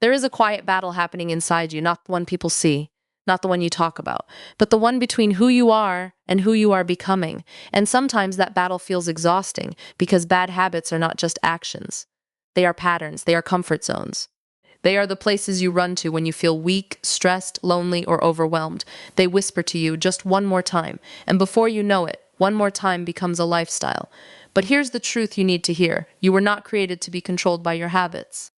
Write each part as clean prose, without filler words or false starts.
There is a quiet battle happening inside you, not the one people see, not the one you talk about, but the one between who you are and who you are becoming. And sometimes that battle feels exhausting because bad habits are not just actions. They are patterns, they are comfort zones. They are the places you run to when you feel weak, stressed, lonely, or overwhelmed. They whisper to you just one more time, and before you know it, one more time becomes a lifestyle. But here's the truth you need to hear. You were not created to be controlled by your habits.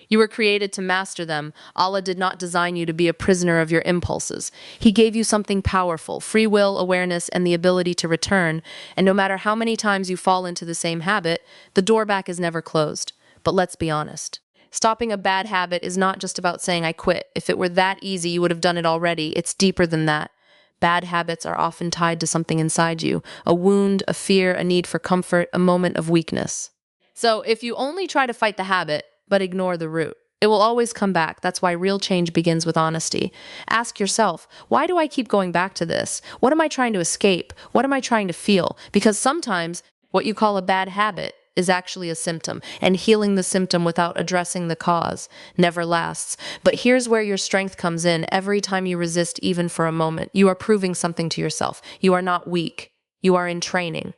You were created to master them. Allah did not design you to be a prisoner of your impulses. He gave you something powerful, free will, awareness, and the ability to return. And no matter how many times you fall into the same habit, the door back is never closed. But let's be honest. Stopping a bad habit is not just about saying, I quit. If it were that easy, you would have done it already. It's deeper than that. Bad habits are often tied to something inside you, a wound, a fear, a need for comfort, a moment of weakness. So if you only try to fight the habit, but ignore the root, it will always come back. That's why real change begins with honesty. Ask yourself, why do I keep going back to this? What am I trying to escape? What am I trying to feel? Because sometimes what you call a bad habit is actually a symptom, and healing the symptom without addressing the cause never lasts. But here's where your strength comes in. Every time you resist, even for a moment, you are proving something to yourself. You are not weak. You are in training.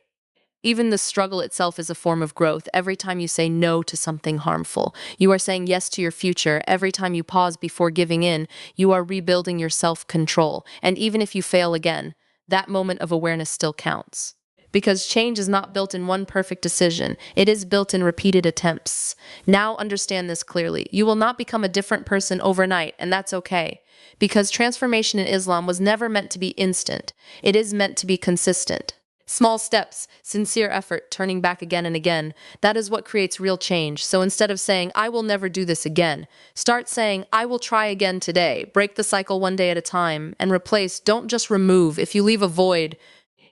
Even the struggle itself is a form of growth. Every time you say no to something harmful, you are saying yes to your future. Every time you pause before giving in, you are rebuilding your self-control. And even if you fail again, that moment of awareness still counts. Because change is not built in one perfect decision. It is built in repeated attempts. Now understand this clearly. You will not become a different person overnight, and that's okay. Because transformation in Islam was never meant to be instant. It is meant to be consistent. Small steps, sincere effort, turning back again and again. That is what creates real change. So instead of saying, I will never do this again, start saying, I will try again today. Break the cycle one day at a time and replace, don't just remove. If you leave a void,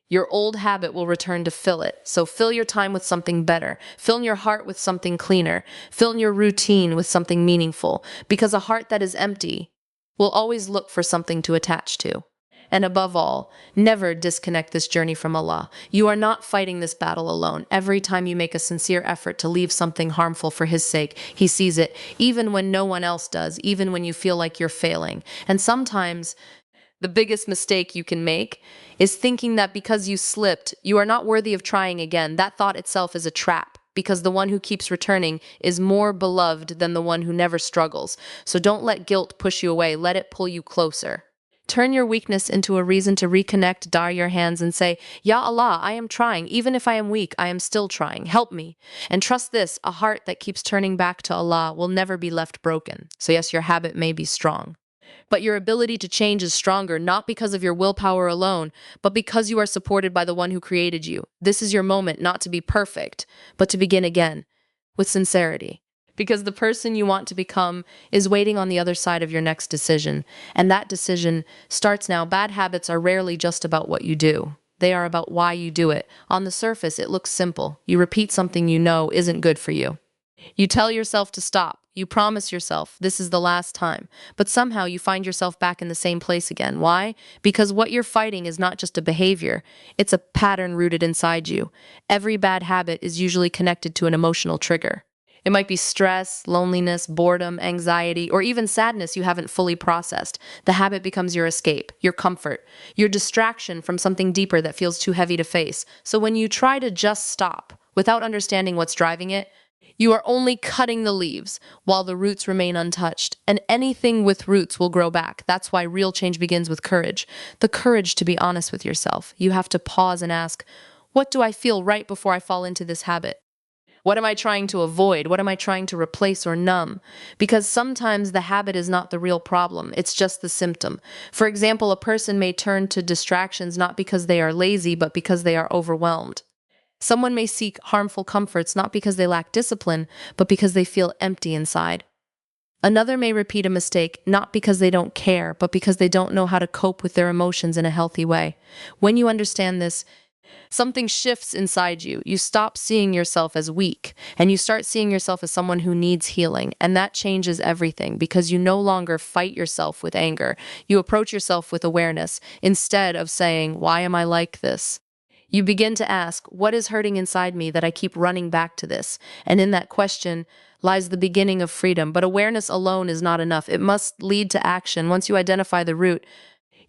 your old habit will return to fill it. So fill your time with something better. Fill your heart with something cleaner. Fill your routine with something meaningful. Because a heart that is empty will always look for something to attach to. And above all, never disconnect this journey from Allah. You are not fighting this battle alone. Every time you make a sincere effort to leave something harmful for His sake, He sees it, even when no one else does, even when you feel like you're failing. And sometimes the biggest mistake you can make is thinking that because you slipped, you are not worthy of trying again. That thought itself is a trap, because the one who keeps returning is more beloved than the one who never struggles. So don't let guilt push you away. Let it pull you closer. Turn your weakness into a reason to reconnect, dar your hands and say, Ya Allah, I am trying. Even if I am weak, I am still trying. Help me. And trust this, a heart that keeps turning back to Allah will never be left broken. So yes, your habit may be strong, but your ability to change is stronger, not because of your willpower alone, but because you are supported by the one who created you. This is your moment not to be perfect, but to begin again with sincerity. Because the person you want to become is waiting on the other side of your next decision. And that decision starts now. Bad habits are rarely just about what you do. They are about why you do it. On the surface, it looks simple. You repeat something you know isn't good for you. You tell yourself to stop. You promise yourself this is the last time. But somehow you find yourself back in the same place again. Why? Because what you're fighting is not just a behavior. It's a pattern rooted inside you. Every bad habit is usually connected to an emotional trigger. It might be stress, loneliness, boredom, anxiety, or even sadness you haven't fully processed. The habit becomes your escape, your comfort, your distraction from something deeper that feels too heavy to face. So when you try to just stop without understanding what's driving it, you are only cutting the leaves while the roots remain untouched. And anything with roots will grow back. That's why real change begins with courage. The courage to be honest with yourself. You have to pause and ask, what do I feel right before I fall into this habit? What am I trying to avoid? What am I trying to replace or numb? Because sometimes the habit is not the real problem. It's just the symptom. For example, a person may turn to distractions not because they are lazy, but because they are overwhelmed. Someone may seek harmful comforts not because they lack discipline, but because they feel empty inside. Another may repeat a mistake not because they don't care, but because they don't know how to cope with their emotions in a healthy way. When you understand this, something shifts inside you. You stop seeing yourself as weak, and you start seeing yourself as someone who needs healing. And that changes everything because you no longer fight yourself with anger. You approach yourself with awareness instead of saying, why am I like this? You begin to ask, what is hurting inside me that I keep running back to this? And in that question lies the beginning of freedom. But awareness alone is not enough. It must lead to action. Once you identify the root,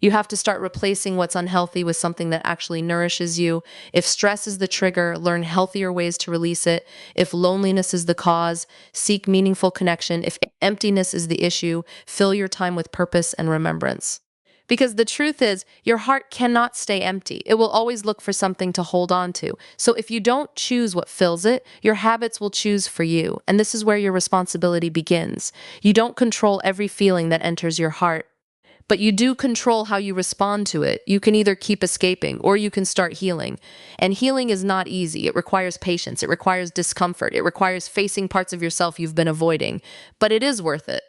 you have to start replacing what's unhealthy with something that actually nourishes you. If stress is the trigger, learn healthier ways to release it. If loneliness is the cause, seek meaningful connection. If emptiness is the issue, fill your time with purpose and remembrance. Because the truth is, your heart cannot stay empty. It will always look for something to hold on to. So if you don't choose what fills it, your habits will choose for you. And this is where your responsibility begins. You don't control every feeling that enters your heart, but you do control how you respond to it. You can either keep escaping or you can start healing. And healing is not easy. It requires patience. It requires discomfort. It requires facing parts of yourself you've been avoiding. But it is worth it.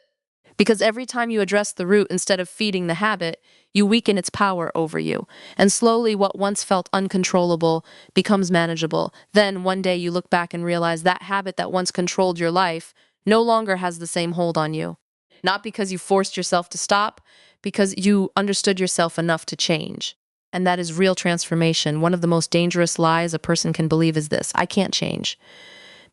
Because every time you address the root instead of feeding the habit, you weaken its power over you. And slowly, what once felt uncontrollable becomes manageable. Then, one day, you look back and realize that habit that once controlled your life no longer has the same hold on you. Not because you forced yourself to stop, because you understood yourself enough to change. And that is real transformation. One of the most dangerous lies a person can believe is this: I can't change.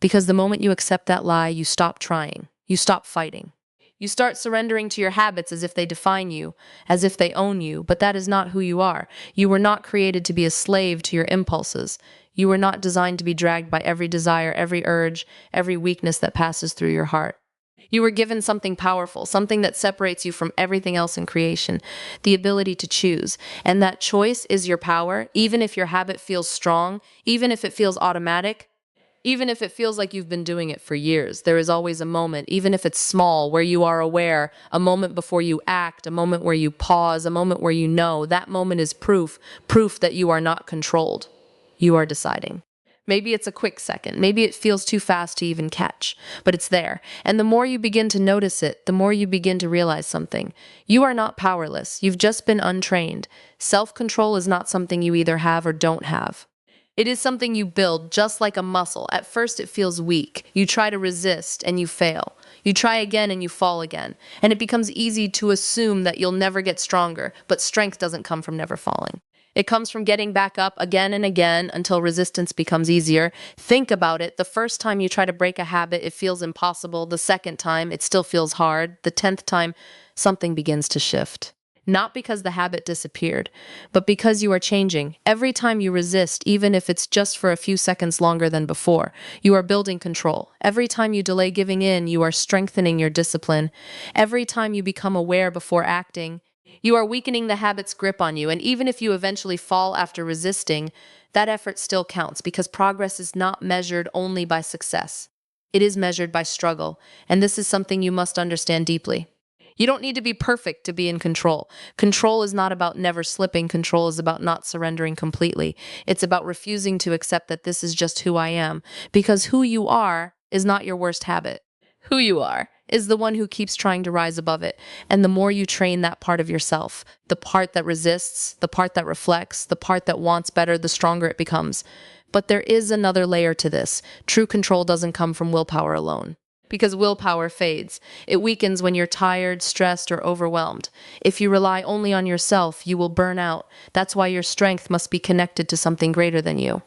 Because the moment you accept that lie, you stop trying. You stop fighting. You start surrendering to your habits as if they define you, as if they own you, but that is not who you are. You were not created to be a slave to your impulses. You were not designed to be dragged by every desire, every urge, every weakness that passes through your heart. You were given something powerful, something that separates you from everything else in creation, the ability to choose. And that choice is your power, even if your habit feels strong, even if it feels automatic. Even if it feels like you've been doing it for years, there is always a moment, even if it's small, where you are aware, a moment before you act, a moment where you pause, a moment where you know. That moment is proof that you are not controlled. You are deciding. Maybe it's a quick second. Maybe it feels too fast to even catch, but it's there. And the more you begin to notice it, the more you begin to realize something. You are not powerless. You've just been untrained. Self-control is not something you either have or don't have. It is something you build, just like a muscle. At first, it feels weak. You try to resist and you fail. You try again and you fall again. And it becomes easy to assume that you'll never get stronger, but strength doesn't come from never falling. It comes from getting back up again and again until resistance becomes easier. Think about it. The first time you try to break a habit, it feels impossible. The second time, it still feels hard. The 10th time, something begins to shift. Not because the habit disappeared, but because you are changing. Every time you resist, even if it's just for a few seconds longer than before, you are building control. Every time you delay giving in, you are strengthening your discipline. Every time you become aware before acting, you are weakening the habit's grip on you. And even if you eventually fall after resisting, that effort still counts, because progress is not measured only by success. It is measured by struggle. And this is something you must understand deeply. You don't need to be perfect to be in control. Control is not about never slipping. Control is about not surrendering completely. It's about refusing to accept that this is just who I am, because who you are is not your worst habit. Who you are is the one who keeps trying to rise above it. And the more you train that part of yourself, the part that resists, the part that reflects, the part that wants better, the stronger it becomes. But there is another layer to this. True control doesn't come from willpower alone. Because willpower fades. It weakens when you're tired, stressed, or overwhelmed. If you rely only on yourself, you will burn out. That's why your strength must be connected to something greater than you.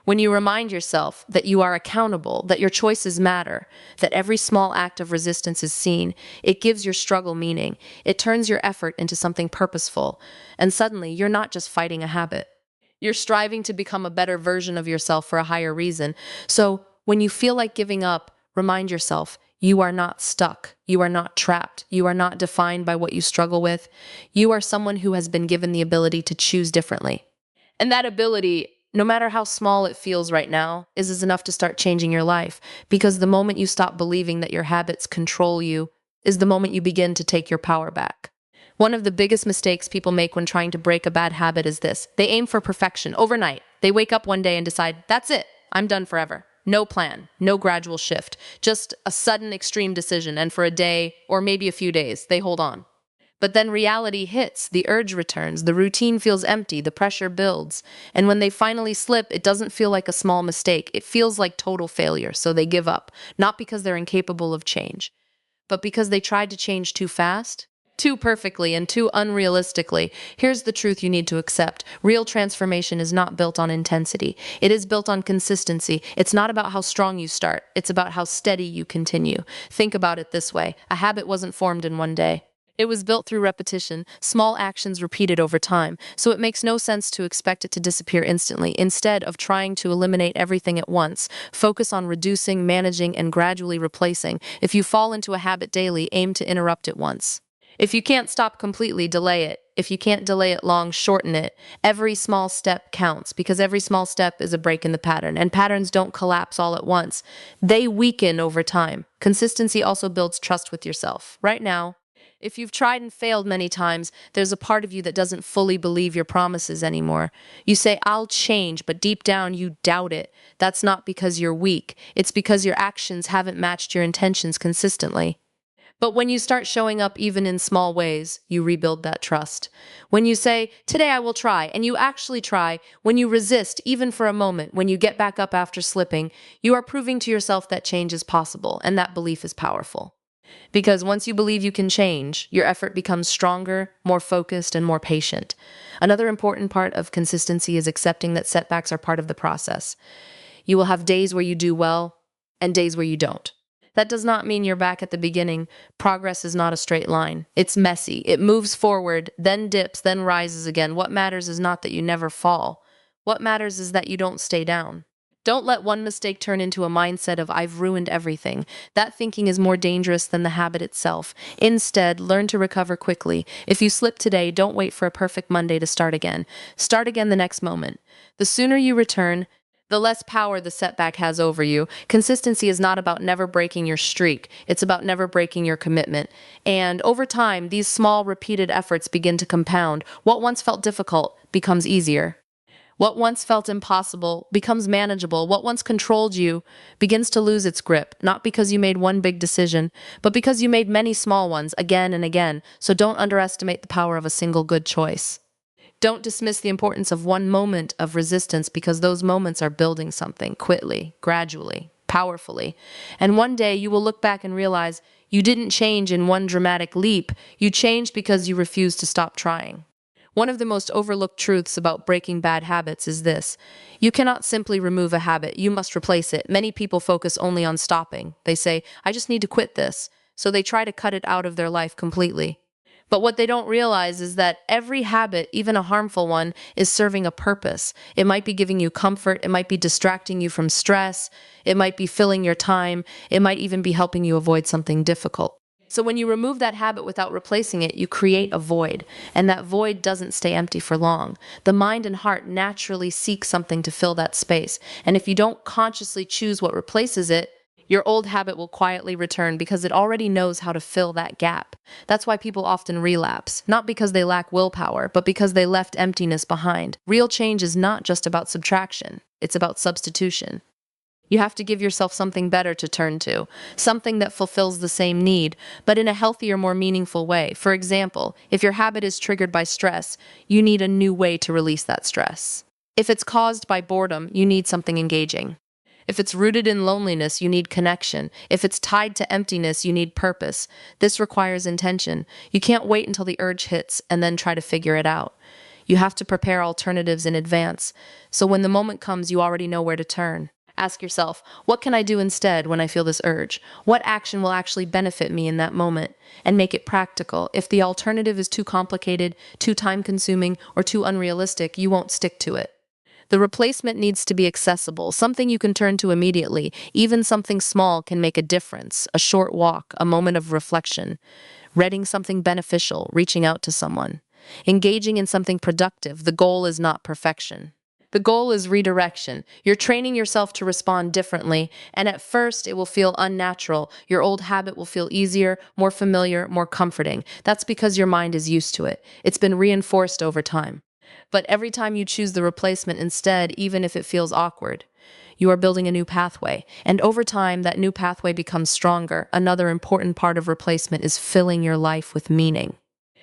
When you remind yourself that you are accountable, that your choices matter, that every small act of resistance is seen, it gives your struggle meaning. It turns your effort into something purposeful. And suddenly, you're not just fighting a habit. You're striving to become a better version of yourself for a higher reason. So, when you feel like giving up, remind yourself, you are not stuck. You are not trapped. You are not defined by what you struggle with. You are someone who has been given the ability to choose differently. And that ability, no matter how small it feels right now, is enough to start changing your life. Because the moment you stop believing that your habits control you is the moment you begin to take your power back. One of the biggest mistakes people make when trying to break a bad habit is this. They aim for perfection overnight. They wake up one day and decide, that's it, I'm done forever. No plan, no gradual shift, just a sudden extreme decision, and for a day, or maybe a few days, they hold on. But then reality hits, the urge returns, the routine feels empty, the pressure builds, and when they finally slip, it doesn't feel like a small mistake, it feels like total failure, so they give up, not because they're incapable of change, but because they tried to change too fast. too perfectly and too unrealistically. Here's the truth you need to accept. Real transformation is not built on intensity. It is built on consistency. It's not about how strong you start. It's about how steady you continue. Think about it this way. A habit wasn't formed in one day. It was built through repetition, small actions repeated over time, so it makes no sense to expect it to disappear instantly. Instead of trying to eliminate everything at once, focus on reducing, managing, and gradually replacing. If you fall into a habit daily, aim to interrupt it once. If you can't stop completely, delay it. If you can't delay it long, shorten it. Every small step counts because every small step is a break in the pattern, and patterns don't collapse all at once. They weaken over time. Consistency also builds trust with yourself. Right now, if you've tried and failed many times, there's a part of you that doesn't fully believe your promises anymore. You say, I'll change, but deep down you doubt it. That's not because you're weak. It's because your actions haven't matched your intentions consistently. But when you start showing up even in small ways, you rebuild that trust. When you say, today I will try, and you actually try, when you resist even for a moment, when you get back up after slipping, you are proving to yourself that change is possible, and that belief is powerful. Because once you believe you can change, your effort becomes stronger, more focused, and more patient. Another important part of consistency is accepting that setbacks are part of the process. You will have days where you do well and days where you don't. That does not mean you're back at the beginning. Progress is not a straight line. It's messy. It moves forward, then dips, then rises again. What matters is not that you never fall. What matters is that you don't stay down. Don't let one mistake turn into a mindset of, I've ruined everything. That thinking is more dangerous than the habit itself. Instead, learn to recover quickly. If you slip today, don't wait for a perfect Monday to start again. Start again the next moment. The sooner you return, the less power the setback has over you. Consistency is not about never breaking your streak. It's about never breaking your commitment. And over time, these small, repeated efforts begin to compound. What once felt difficult becomes easier. What once felt impossible becomes manageable. What once controlled you begins to lose its grip, not because you made one big decision, but because you made many small ones again and again. So don't underestimate the power of a single good choice. Don't dismiss the importance of one moment of resistance because those moments are building something quickly, gradually, powerfully. And one day you will look back and realize you didn't change in one dramatic leap. You changed because you refused to stop trying. One of the most overlooked truths about breaking bad habits is this. You cannot simply remove a habit, you must replace it. Many people focus only on stopping. They say, I just need to quit this. So they try to cut it out of their life completely. But what they don't realize is that every habit, even a harmful one, is serving a purpose. It might be giving you comfort, it might be distracting you from stress, it might be filling your time, it might even be helping you avoid something difficult. So when you remove that habit without replacing it, you create a void, and that void doesn't stay empty for long. The mind and heart naturally seek something to fill that space, and if you don't consciously choose what replaces it, your old habit will quietly return because it already knows how to fill that gap. That's why people often relapse, not because they lack willpower, but because they left emptiness behind. Real change is not just about subtraction, it's about substitution. You have to give yourself something better to turn to, something that fulfills the same need, but in a healthier, more meaningful way. For example, if your habit is triggered by stress, you need a new way to release that stress. If it's caused by boredom, you need something engaging. If it's rooted in loneliness, you need connection. If it's tied to emptiness, you need purpose. This requires intention. You can't wait until the urge hits and then try to figure it out. You have to prepare alternatives in advance, so when the moment comes, you already know where to turn. Ask yourself, what can I do instead when I feel this urge? What action will actually benefit me in that moment? And make it practical. If the alternative is too complicated, too time-consuming, or too unrealistic, you won't stick to it. The replacement needs to be accessible, something you can turn to immediately. Even something small can make a difference. A short walk, a moment of reflection, reading something beneficial, reaching out to someone, engaging in something productive. The goal is not perfection. The goal is redirection. You're training yourself to respond differently, and at first it will feel unnatural. Your old habit will feel easier, more familiar, more comforting. That's because your mind is used to it. It's been reinforced over time. But every time you choose the replacement instead, even if it feels awkward, you are building a new pathway. And over time, that new pathway becomes stronger. Another important part of replacement is filling your life with meaning.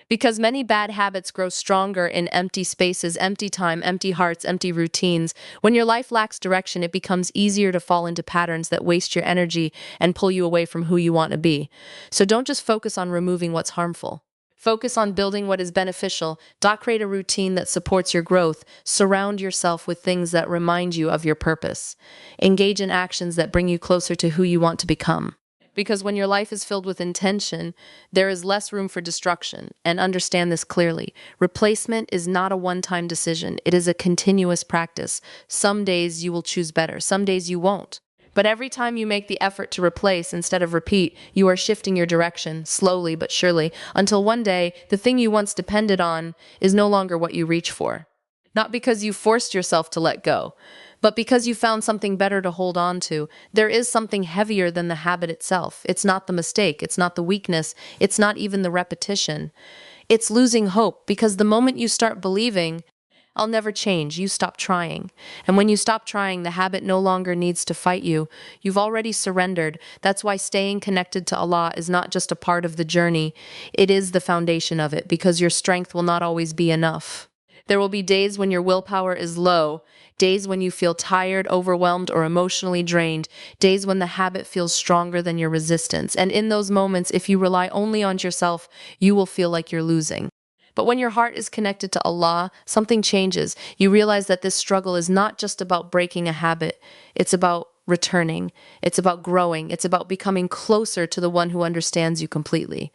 Because many bad habits grow stronger in empty spaces, empty time, empty hearts, empty routines. When your life lacks direction, it becomes easier to fall into patterns that waste your energy and pull you away from who you want to be. So don't just focus on removing what's harmful. Focus on building what is beneficial. Create a routine that supports your growth. Surround yourself with things that remind you of your purpose. Engage in actions that bring you closer to who you want to become. Because when your life is filled with intention, there is less room for destruction. And understand this clearly. Replacement is not a one-time decision. It is a continuous practice. Some days you will choose better. Some days you won't. But every time you make the effort to replace instead of repeat, you are shifting your direction, slowly but surely, until one day, the thing you once depended on is no longer what you reach for. Not because you forced yourself to let go, but because you found something better to hold on to. There is something heavier than the habit itself. It's not the mistake, it's not the weakness, it's not even the repetition. It's losing hope, because the moment you start believing, I'll never change, you stop trying. And when you stop trying, the habit no longer needs to fight you. You've already surrendered. That's why staying connected to Allah is not just a part of the journey, it is the foundation of it, because your strength will not always be enough. There will be days when your willpower is low, days when you feel tired, overwhelmed, or emotionally drained, days when the habit feels stronger than your resistance. And in those moments, if you rely only on yourself, you will feel like you're losing. But when your heart is connected to Allah, something changes. You realize that this struggle is not just about breaking a habit. It's about returning. It's about growing. It's about becoming closer to the one who understands you completely.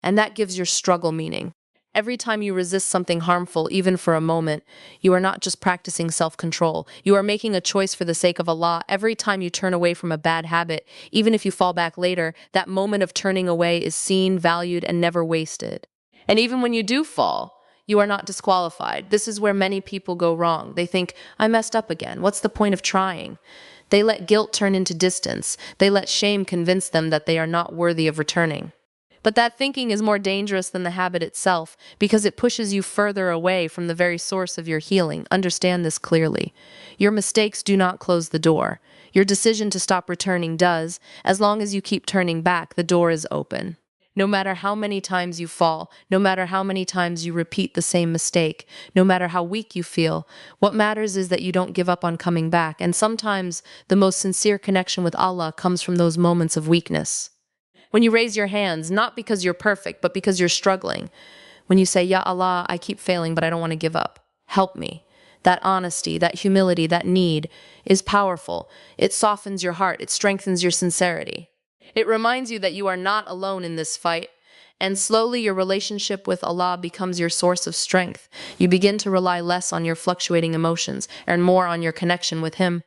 And that gives your struggle meaning. Every time you resist something harmful, even for a moment, you are not just practicing self-control. You are making a choice for the sake of Allah. Every time you turn away from a bad habit, even if you fall back later, that moment of turning away is seen, valued, and never wasted. And even when you do fall, you are not disqualified. This is where many people go wrong. They think, I messed up again. What's the point of trying? They let guilt turn into distance. They let shame convince them that they are not worthy of returning. But that thinking is more dangerous than the habit itself, because it pushes you further away from the very source of your healing. Understand this clearly. Your mistakes do not close the door. Your decision to stop returning does. As long as you keep turning back, the door is open. No matter how many times you fall, no matter how many times you repeat the same mistake, no matter how weak you feel, what matters is that you don't give up on coming back. And sometimes the most sincere connection with Allah comes from those moments of weakness. When you raise your hands, not because you're perfect, but because you're struggling. When you say, Ya Allah, I keep failing, but I don't want to give up. Help me. That honesty, that humility, that need is powerful. It softens your heart. It strengthens your sincerity. It reminds you that you are not alone in this fight, and slowly your relationship with Allah becomes your source of strength. You begin to rely less on your fluctuating emotions and more on your connection with Him.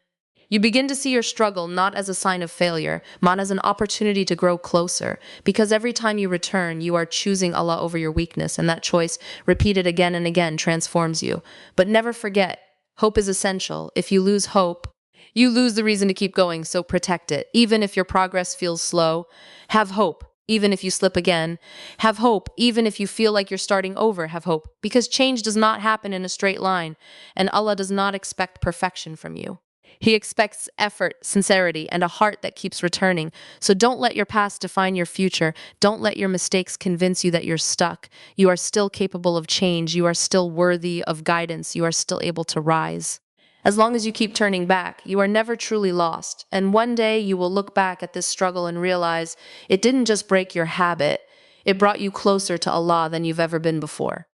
You begin to see your struggle not as a sign of failure, but as an opportunity to grow closer, because every time you return, you are choosing Allah over your weakness, and that choice, repeated again and again, transforms you. But never forget, hope is essential. If you lose hope, you lose the reason to keep going, so protect it. Even if your progress feels slow, have hope. Even if you slip again, have hope. Even if you feel like you're starting over, have hope. Because change does not happen in a straight line, and Allah does not expect perfection from you. He expects effort, sincerity, and a heart that keeps returning. So don't let your past define your future. Don't let your mistakes convince you that you're stuck. You are still capable of change. You are still worthy of guidance. You are still able to rise. As long as you keep turning back, you are never truly lost. And one day you will look back at this struggle and realize it didn't just break your habit, it brought you closer to Allah than you've ever been before.